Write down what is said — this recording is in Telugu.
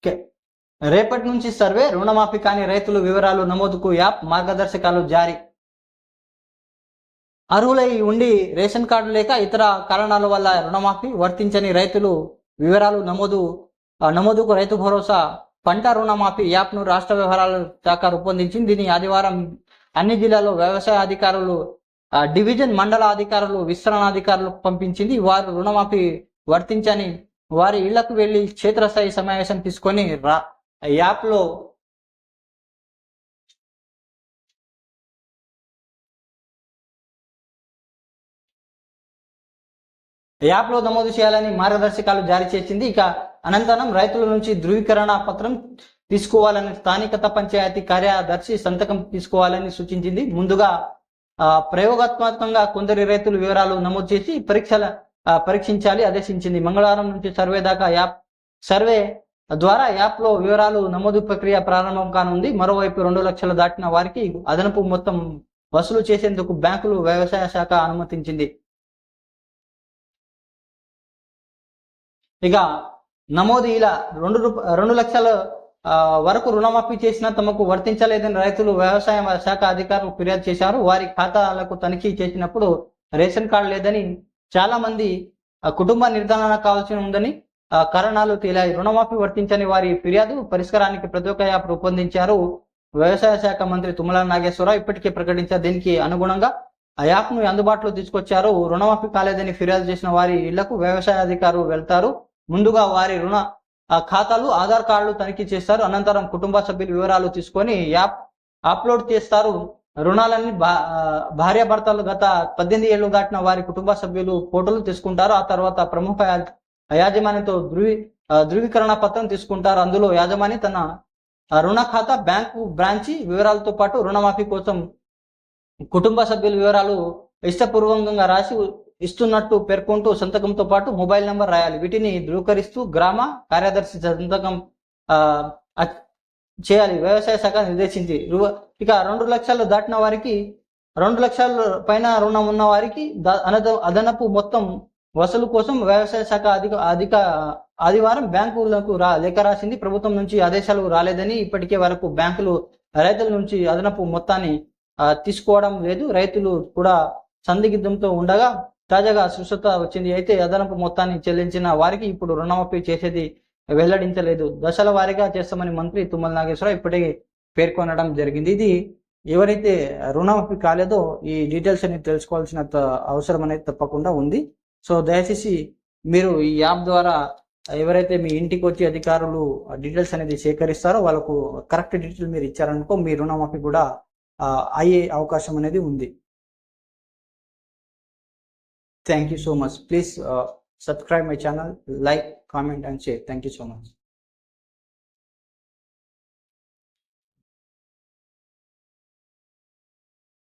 కే- రేపటి నుంచి సర్వే, రుణమాఫీ కాని రైతులు వివరాలు నమోదుకు యాప్, మార్గదర్శకాలు జారీ. అర్హులై ఉండి రేషన్ కార్డు లేక ఇతర కారణాల వల్ల రుణమాఫీ వర్తించని రైతులు వివరాలు నమోదుకు రైతు భరోసా పంట రుణమాఫీ యాప్ను రాష్ట్ర వ్యవహారాల శాఖ రూపొందించింది. దీని ఆదివారం అన్ని జిల్లాల్లో వ్యవసాయ అధికారులు, డివిజన్ మండల అధికారులు, విస్తరణాధికారులకు పంపించింది. వారు రుణమాఫీ వర్తించని వారి ఇళ్లకు వెళ్లి క్షేత్రస్థాయి సమావేశం తీసుకొని యాప్లో నమోదు చేయాలని మార్గదర్శకాలు జారీ చేసింది. ఇక అనంతరం రైతుల నుంచి ధృవీకరణ పత్రం తీసుకోవాలని స్థానికత పంచాయతీ కార్యదర్శి సంతకం తీసుకోవాలని సూచించింది. ముందుగా ప్రయోగాత్మకంగా కొందరి రైతుల వివరాలు నమోదు చేసి పరీక్షించాలి ఆదేశించింది. మంగళవారం నుంచి సర్వే ద్వారా యాప్లో వివరాలు నమోదు ప్రక్రియ ప్రారంభం కానుంది. మరోవైపు 2 లక్షలు దాటిన వారికి అదనపు మొత్తం వసూలు చేసేందుకు బ్యాంకులు వ్యవసాయ శాఖ అనుమతించింది. ఇక నమోదు ఇలా 2 లక్షల వరకు రుణమాఫీ చేసినా తమకు వర్తించలేదని రైతులు వ్యవసాయ శాఖ అధికారులు ఫిర్యాదు చేశారు. వారి ఖాతాలకు తనిఖీ చేసినప్పుడు రేషన్ కార్డు లేదని, చాలా మంది కుటుంబ నిర్ధారణ కావాల్సి ఉందని కారణాలు తేలాయి. రుణమాఫీ వర్తించని వారి ఫిర్యాదు పరిష్కారానికి ప్రత్యేక యాప్ రూపొందించారు. వ్యవసాయ శాఖ మంత్రి తుమ్మల నాగేశ్వరరావు ఇప్పటికే ప్రకటించారు. దీనికి అనుగుణంగా ఆ యాప్ను అందుబాటులో తీసుకొచ్చారు. రుణమాఫీ కాలేదని ఫిర్యాదు చేసిన వారి ఇళ్లకు వ్యవసాయ అధికారులు వెళ్తారు. ముందుగా వారి రుణ ఖాతాలు, ఆధార్ కార్డులు తనిఖీ చేస్తారు. అనంతరం కుటుంబ సభ్యుల వివరాలు తీసుకొని యాప్ అప్లోడ్ చేస్తారు. రుణాలన్నీ భార్యాభర్తలు గత 18 ఏళ్లు దాటిన వారి కుటుంబ సభ్యులు ఫోటోలు తీసుకుంటారు. ఆ తర్వాత ప్రముఖ యాజమాన్యంతో ధృవీకరణ పత్రం తీసుకుంటారు. అందులో యాజమాని తన రుణ ఖాతా, బ్యాంకు బ్రాంచి వివరాలతో పాటు రుణమాఫీ కోసం కుటుంబ సభ్యుల వివరాలు ఇష్టపూర్వకంగా రాసి ఇస్తున్నట్టు పేర్కొంటూ సంతకంతో పాటు మొబైల్ నంబర్ రాయాలి. వీటిని ధృవీకరిస్తూ గ్రామ కార్యదర్శి సంతకం చేయాలి. వ్యవసాయ శాఖ నిర్దేశించి. ఇక 2 లక్షలు దాటిన వారికి, 2 లక్షల పైన రుణం ఉన్న వారికి అదనపు మొత్తం వసూలు కోసం వ్యవసాయ శాఖ ఆదివారం బ్యాంకులకు లేఖ రాసింది. ప్రభుత్వం నుంచి ఆదేశాలు రాలేదని, ఇప్పటికే వరకు బ్యాంకులు రైతుల నుంచి అదనపు మొత్తాన్ని తీసుకోవడం లేదు. రైతులు కూడా సందిగ్ధంతో ఉండగా తాజాగా స్పష్టత వచ్చింది. అయితే అదనపు మొత్తాన్ని చెల్లించిన వారికి ఇప్పుడు రుణమాఫీ చేసేది వెల్లడించలేదు. దశల వారీగా చేస్తామని మంత్రి తుమ్మల నాగేశ్వరరావు ఇప్పటికే పేర్కొనడం జరిగింది. ఇది ఎవరైతే రుణమాఫీ కాలేదో ఈ డీటెయిల్స్ అనేది తెలుసుకోవాల్సిన అవసరం అనేది తప్పకుండా ఉంది. సో దయచేసి మీరు ఈ యాప్ ద్వారా ఎవరైతే మీ ఇంటికి వచ్చి అధికారులు డీటెయిల్స్ అనేది సేకరిస్తారో వాళ్ళకు కరెక్ట్ డీటెయిల్ మీరు ఇచ్చారనుకో మీ రుణమాఫీ కూడా అయ్యే అవకాశం అనేది ఉంది. Thank you so much. Please subscribe my channel, like, comment and share. Thank you so much.